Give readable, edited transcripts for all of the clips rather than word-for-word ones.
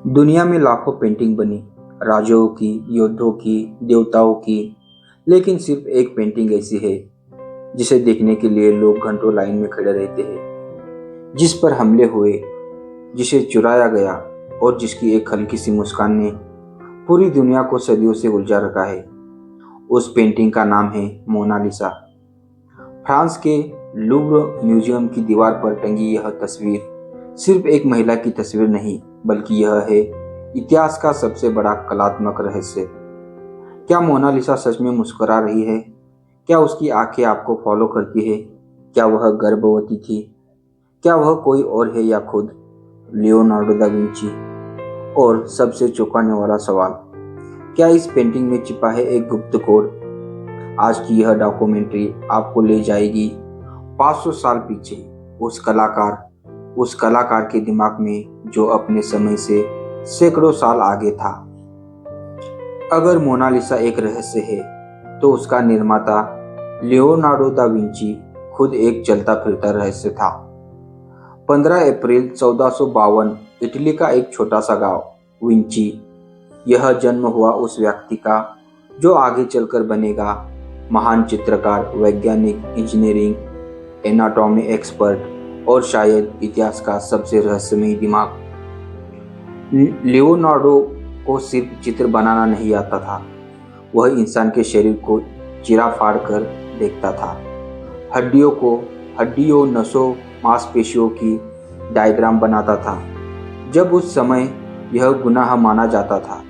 दुनिया में लाखों पेंटिंग बनी, राजाओं की, योद्धों की, देवताओं की, लेकिन सिर्फ एक पेंटिंग ऐसी है जिसे देखने के लिए लोग घंटों लाइन में खड़े रहते हैं, जिस पर हमले हुए, जिसे चुराया गया और जिसकी एक हल्की सी मुस्कान ने पूरी दुनिया को सदियों से उलझा रखा है। उस पेंटिंग का नाम है मोनालिसा। फ्रांस के लूव्र म्यूजियम की दीवार पर टंगी यह तस्वीर सिर्फ एक महिला की तस्वीर नहीं, बल्कि यह है इतिहास का सबसे बड़ा कलात्मक रहस्य। क्या मोनालिसा सच में मुस्कुरा रही है? क्या उसकी आंखें आपको फॉलो करती है? क्या वह गर्भवती थी? क्या वह कोई और है या खुद लियोनार्डो दा विंची? और सबसे चौंकाने वाला सवाल, क्या इस पेंटिंग में छिपा है एक गुप्त कोड? आज की यह डॉक्यूमेंट्री आपको ले जाएगी 500 साल पीछे, उस कलाकार के दिमाग में जो अपने समय से सैकड़ों साल आगे था। अगर मोनालिसा एक रहस्य है, तो उसका निर्माता लियोनार्डो दा विंची खुद एक चलता फिरता रहस्य था। 15 अप्रैल 1452 इटली का एक छोटा सा गांव विंची, यह जन्म हुआ उस व्यक्ति का जो आगे चलकर बनेगा महान चित्रकार, वैज्ञानिक, इंजीनियरिंग, एनाटॉमी एक्सपर्ट और शायद इतिहास का सबसे रहस्यमयी दिमाग। लियोनार्डो को सिर्फ चित्र बनाना नहीं आता था, वह इंसान के शरीर को चीरा फाड़ कर देखता था। हड्डियों, नसों, मांसपेशियों की डायग्राम बनाता था। जब उस समय यह गुनाह माना जाता था,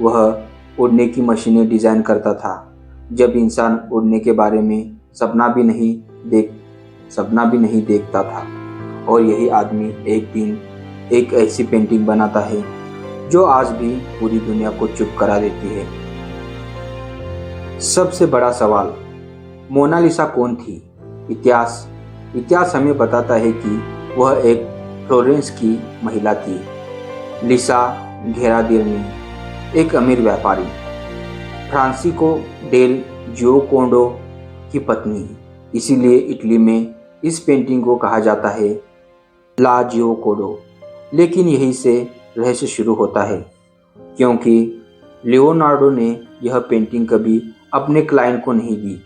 वह उड़ने की मशीनें डिजाइन करता था। जब इंसान उड़ने के बारे में सपना भी नहीं देखता था। और यही आदमी एक दिन एक ऐसी पेंटिंग बनाता है जो आज भी पूरी दुनिया को चुप करा देती है। सबसे बड़ा सवाल, मोनालिसा कौन थी? इतिहास हमें बताता है कि वह एक फ्लोरेंस की महिला थी, लिसा घेरादिरनी, एक अमीर व्यापारी, फ्रांसिस्को डेल जियोकोंडो की पत्नी। इसीलिए इटली में इस पेंटिंग को कहा जाता है ला जियोकोंडो। लेकिन यहीं से रहस्य शुरू होता है, क्योंकि लियोनार्डो ने यह पेंटिंग कभी अपने क्लाइंट को नहीं दी।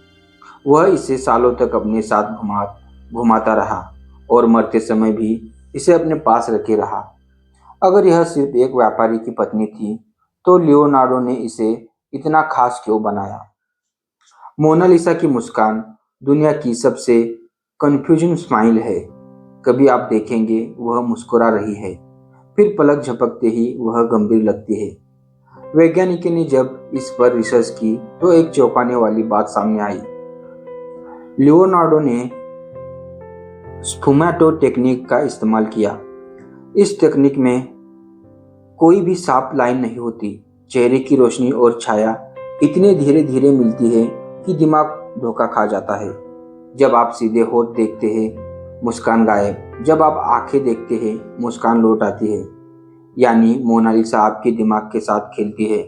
वह इसे सालों तक अपने साथ घुमाता रहा और मरते समय भी इसे अपने पास रखे रहा। अगर यह सिर्फ एक व्यापारी की पत्नी थी, तो लियोनार्डो ने इसे इतना खास क्यों बनाया? मोनालिसा की मुस्कान दुनिया की सबसे कंफ्यूजिंग स्माइल है। कभी आप देखेंगे वह मुस्कुरा रही है, फिर पलक झपकते ही वह गंभीर लगती है। वैज्ञानिकों ने जब इस पर रिसर्च की तो एक चौंकाने वाली बात सामने आई। लियोनार्डो ने स्फुमाटो टेक्निक का इस्तेमाल किया। इस तकनीक में कोई भी साफ लाइन नहीं होती। चेहरे की रोशनी और छाया इतने धीरे धीरे मिलती है कि दिमाग धोखा खा जाता है। जब आप सीधे होठ देखते हैं, मुस्कान गायब। जब आप आंखें देखते हैं, मुस्कान लौट आती है। यानी मोनालिसा आपके दिमाग के साथ खेलती है।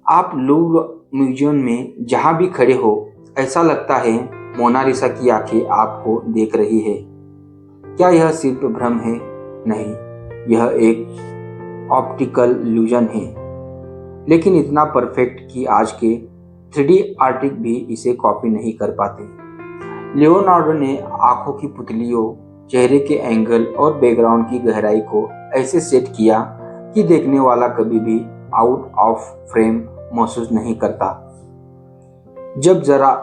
आप लूव्र म्यूजियम में जहां भी खड़े हो, ऐसा लगता है मोनालिसा की आंखें आपको देख रही है। क्या यह सिर्फ भ्रम है? नहीं, यह एक ऑप्टिकल इल्यूजन है, लेकिन इतना परफेक्ट कि आज के 3D आर्टिस्ट भी इसे कॉपी नहीं कर पाते। लियोनार्डो ने आंखों की पुतलियों, चेहरे के एंगल और बैकग्राउंड की गहराई को ऐसे सेट किया कि देखने वाला कभी भी आउट ऑफ फ्रेम महसूस नहीं करता।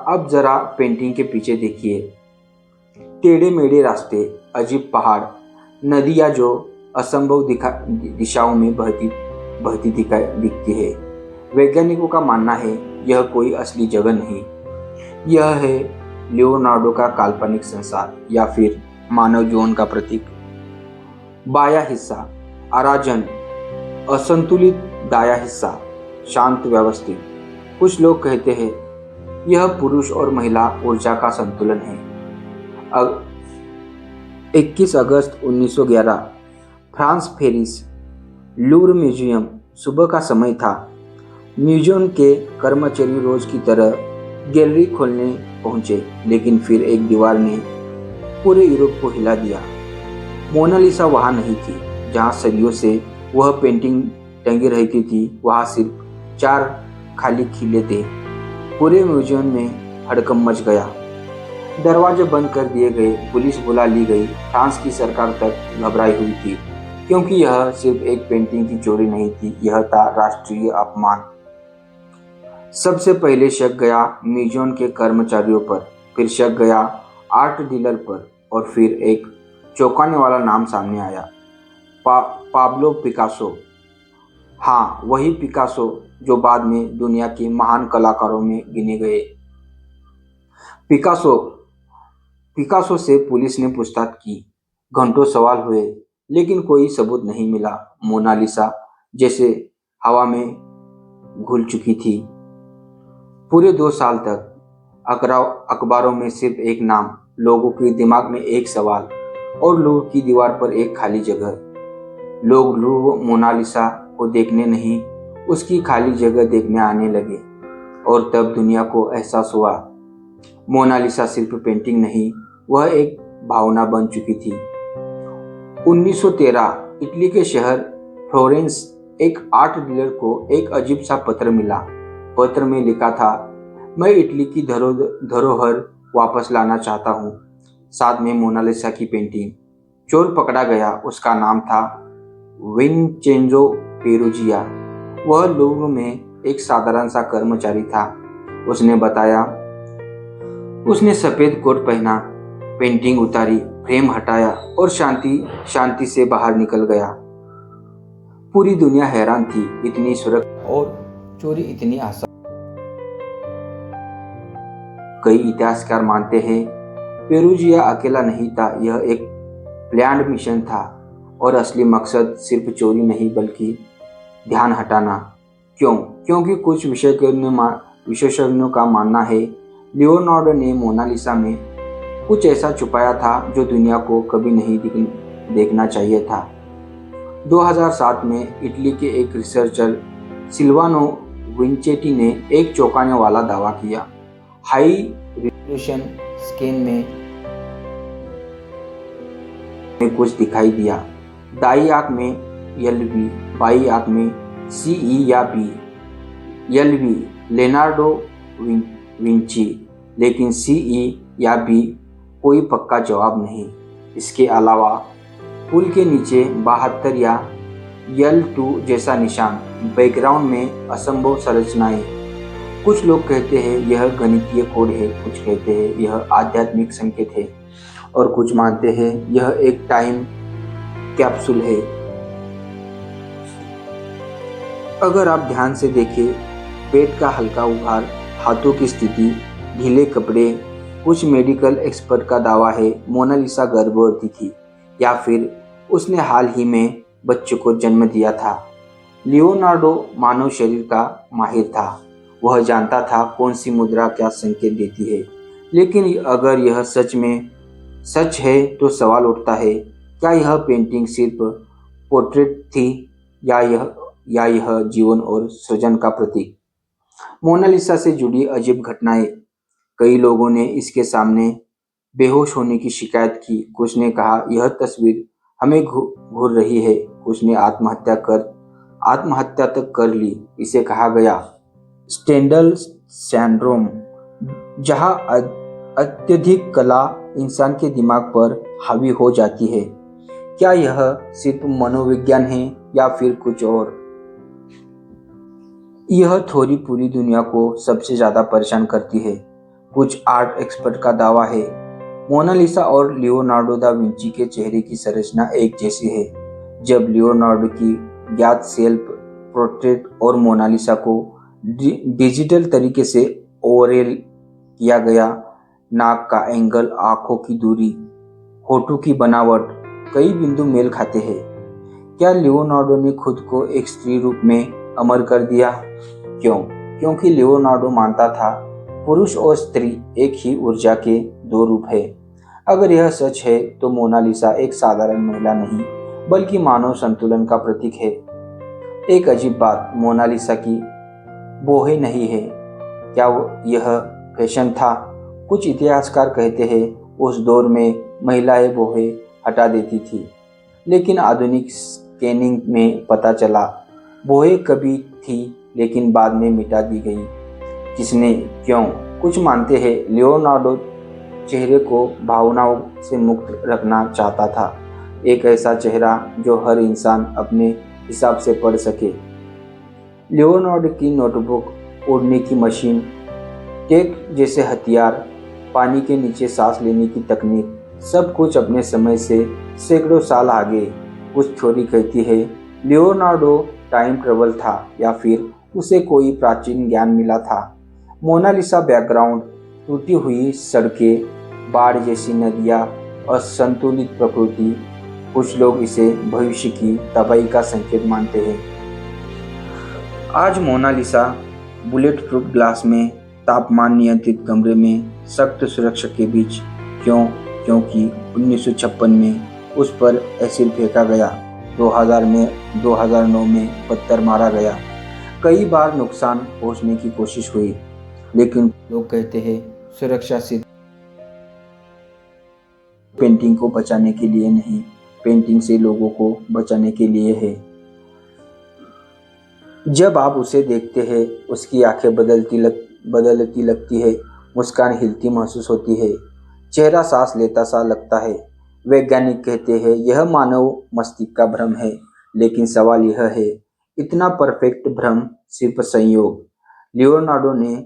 अब जरा पेंटिंग के पीछे देखिए। टेढ़े मेढ़े रास्ते, अजीब पहाड़, नदियां जो असंभव दिशाओं में बहती दिखती है। वैज्ञानिकों का मानना है यह कोई असली जगह नहीं, यह है लियोनार्डो का काल्पनिक संसार या फिर मानव जीवन का प्रतीक। बायां हिस्सा अराजन, असंतुलित, दायां हिस्सा शांत, व्यवस्थित। कुछ लोग कहते हैं यह पुरुष और महिला ऊर्जा का संतुलन है। 21 अगस्त 1911 फ्रांस, पेरिस, लूव्र म्यूजियम। सुबह का समय था। म्यूजियम के कर्मचारी रोज की तरह गैलरी खोलने पहुंचे, लेकिन फिर एक दीवार ने पूरे यूरोप को हिला दिया। मोनालिसा वहां नहीं थी। जहाँ सदियों से वह पेंटिंग टंगी रहती थी, वहाँ सिर्फ 4 खाली किले थे। पूरे म्यूजियम में हड़कंप मच गया। दरवाजे बंद कर दिए गए, पुलिस बुला ली गई। फ्रांस की सरकार तक घबराई हुई थी, क्योंकि यह सिर्फ एक पेंटिंग की चोरी नहीं थी, यह था राष्ट्रीय अपमान। सबसे पहले शक गया म्यूजियम के कर्मचारियों पर, फिर शक गया आर्ट डीलर पर, और फिर एक चौंकाने वाला नाम सामने आया, पाब्लो पिकासो। हाँ, वही पिकासो जो बाद में दुनिया के महान कलाकारों में गिने गए। पिकासो पिकासो से पुलिस ने पूछताछ की। घंटों सवाल हुए, लेकिन कोई सबूत नहीं मिला। मोनालिसा जैसे हवा में घुल चुकी थी। पूरे 2 साल तक अखबारों में सिर्फ एक नाम, लोगों के दिमाग में एक सवाल, और लोगों की दीवार पर एक खाली जगह। लोग मोनालिसा को देखने नहीं, उसकी खाली जगह देखने आने लगे। और तब दुनिया को एहसास हुआ, मोनालिसा सिर्फ पेंटिंग नहीं, वह एक भावना बन चुकी थी। 1913 इटली के शहर फ्लोरेंस एक आर्ट डीलर को एक अजीब सा पत्र मिला। पत्र में लिखा था, मैं इटली की धरोहर वापस लाना चाहता हूँ, साथ में मोनालिसा की पेंटिंग। चोर पकड़ा गया। उसका नाम था विंचेंजो पेरुजिया। वह लूव्र में एक साधारण सा कर्मचारी था। उसने बताया, उसने सफेद कोट पहना, पेंटिंग उतारी, फ्रेम हटाया और शांति से बाहर निकल गया। पूरी दुनिया हैरान थी, इतनी सुरक्षा और चोरी इतनी आसान। कई इतिहासकार मानते हैं पेरुजिया अकेला नहीं था, यह एक प्लान्ड मिशन था, और असली मकसद सिर्फ चोरी नहीं बल्कि ध्यान हटाना। क्यों? क्योंकि कुछ विशेषज्ञों का मानना है लियोनार्डो ने मोनालिसा में कुछ ऐसा छुपाया था जो दुनिया को कभी नहीं देखना चाहिए था। 2007 में इटली के एक रिसर्चर सिल्वानो विंचेटी ने एक चौंकाने वाला दावा किया। हाई रिजोल्यूशन स्कैन में कुछ दिखाई दिया। दाई आंख में LV, बाई आंख में CE या B। LV लेनार्डो विंची, लेकिन CE या B कोई पक्का जवाब नहीं। इसके अलावा पुल के नीचे 72 या L2 जैसा निशान, बैकग्राउंड में असंभव संरचनाएं। कुछ लोग कहते हैं यह गणितीय कोड है, कुछ कहते हैं यह आध्यात्मिक संकेत है, और कुछ मानते हैं यह एक टाइम कैप्सूल है। अगर आप ध्यान से देखें, पेट का हल्का उभार, हाथों की स्थिति, ढीले कपड़े, कुछ मेडिकल एक्सपर्ट का दावा है मोनालिसा गर्भवती थी, या फिर उसने हाल ही में बच्चे को जन्म दिया था। लियोनार्डो मानव शरीर का माहिर था। वह जानता था कौन सी मुद्रा क्या संकेत देती है। लेकिन अगर यह सच है तो सवाल उठता है, क्या यह पेंटिंग सिर्फ पोर्ट्रेट थी या यह जीवन और सृजन का प्रतीक? मोनालिसा से जुड़ी अजीब घटनाएं। कई लोगों ने इसके सामने बेहोश होने की शिकायत की। कुछ ने कहा यह तस्वीर हमें घूर रही है। कुछ ने आत्महत्या तक कर ली। इसे कहा गया स्टेंडल सिंड्रोम, जहां अत्यधिक कला इंसान के दिमाग पर हावी हो जाती है। क्या यह सिर्फ मनोविज्ञान है या फिर कुछ और? यह थ्योरी पूरी दुनिया को सबसे ज्यादा परेशान करती है। कुछ आर्ट एक्सपर्ट का दावा है मोनालिसा और लियोनार्डो दा विंची के चेहरे की संरचना एक जैसी है। जब लियोनार्डो की ज्ञात सेल्फ पोर्ट्रेट और मोनालिसा को डिजिटल तरीके से ओवरले किया गया, नाक का एंगल, आंखों की दूरी, होठों की बनावट, कई बिंदु मेल खाते हैं। क्या लियोनार्डो ने खुद को एक स्त्री रूप में अमर कर दिया? क्यों? क्योंकि लियोनार्डो मानता था पुरुष और स्त्री एक ही ऊर्जा के 2 रूप है। अगर यह सच है तो मोनालिसा एक साधारण महिला नहीं बल्कि मानव संतुलन का प्रतीक है। एक अजीब बात, मोनालिसा की बोहे नहीं है। क्या यह फैशन था? कुछ इतिहासकार कहते हैं उस दौर में महिलाएं बोहे हटा देती थी, लेकिन आधुनिक कैनिंग में पता चला। वह कभी थी लेकिन बाद में मिटा दी गई। किसने, क्यों? कुछ मानते हैं लियोनार्डो चेहरे को भावनाओं से मुक्त रखना चाहता था, एक ऐसा चेहरा जो हर इंसान अपने हिसाब से पढ़ सके। लियोनार्डो की नोटबुक, उड़ने की मशीन, टेक जैसे हथियार, पानी के नीचे सांस लेने की तकनीक, सब कुछ अपने समय से सैकड़ों साल आगे। कुछ थ्योरी कहती है लियोनार्डो टाइम ट्रेवल था या फिर उसे कोई प्राचीन ज्ञान मिला था। मोनालिसा बैकग्राउंड, टूटी हुई सड़कें, बाढ़ जैसी नदियाँ, असंतुलित प्रकृति। कुछ लोग इसे भविष्य की तबाही का संकेत मानते हैं। आज मोनालिसा बुलेट प्रूफ ग्लास में, तापमान नियंत्रित कमरे में, सख्त सुरक्षा के बीच। क्यों? क्योंकि 1956 में उस पर एसिड फेंका गया, 2009 में पत्थर मारा गया, कई बार नुकसान पहुंचने की कोशिश हुई, लेकिन लोग कहते हैं सुरक्षा सिर्फ पेंटिंग को बचाने के लिए नहीं, पेंटिंग से लोगों को बचाने के लिए है। जब आप उसे देखते हैं, उसकी आंखें बदलती लगती है, मुस्कान हिलती महसूस होती है, चेहरा सांस लेता सा लगता है। वैज्ञानिक कहते हैं यह मानव मस्तिष्क का भ्रम है, लेकिन सवाल यह है, इतना परफेक्ट भ्रम सिर्फ संयोग? लियोनार्डो ने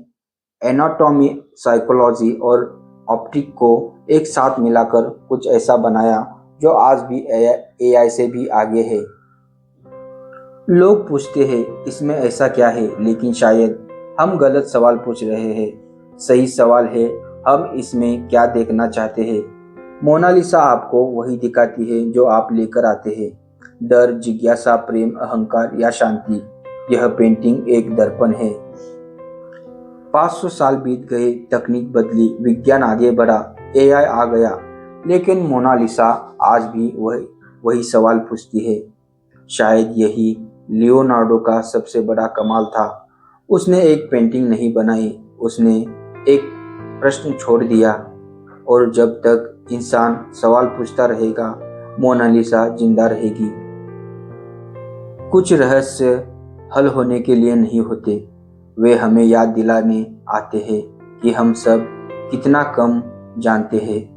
एनाटॉमी, साइकोलॉजी और ऑप्टिक को एक साथ मिलाकर कुछ ऐसा बनाया जो आज भी एआई से भी आगे है। लोग पूछते हैं इसमें ऐसा क्या है, लेकिन शायद हम गलत सवाल पूछ रहे हैं। सही सवाल है हम इसमें क्या देखना चाहते हैं। मोनालिसा आपको वही दिखाती है जो आप लेकर आते हैं, डर, जिज्ञासा, प्रेम, अहंकार या शांति। यह पेंटिंग एक दर्पण है। 500 साल बीत गए, तकनीक बदली, विज्ञान आगे बढ़ा, एआई आ गया, लेकिन मोनालिसा आज भी वही सवाल पूछती है। शायद यही लियोनार्डो का सबसे बड़ा कमाल था। उसने एक पेंटिंग नहीं बनाई, उसने एक प्रश्न छोड़ दिया, और जब तक इंसान सवाल पूछता रहेगा, मोनालिसा जिंदा रहेगी। कुछ रहस्य हल होने के लिए नहीं होते, वे हमें याद दिलाने आते हैं कि हम सब कितना कम जानते हैं।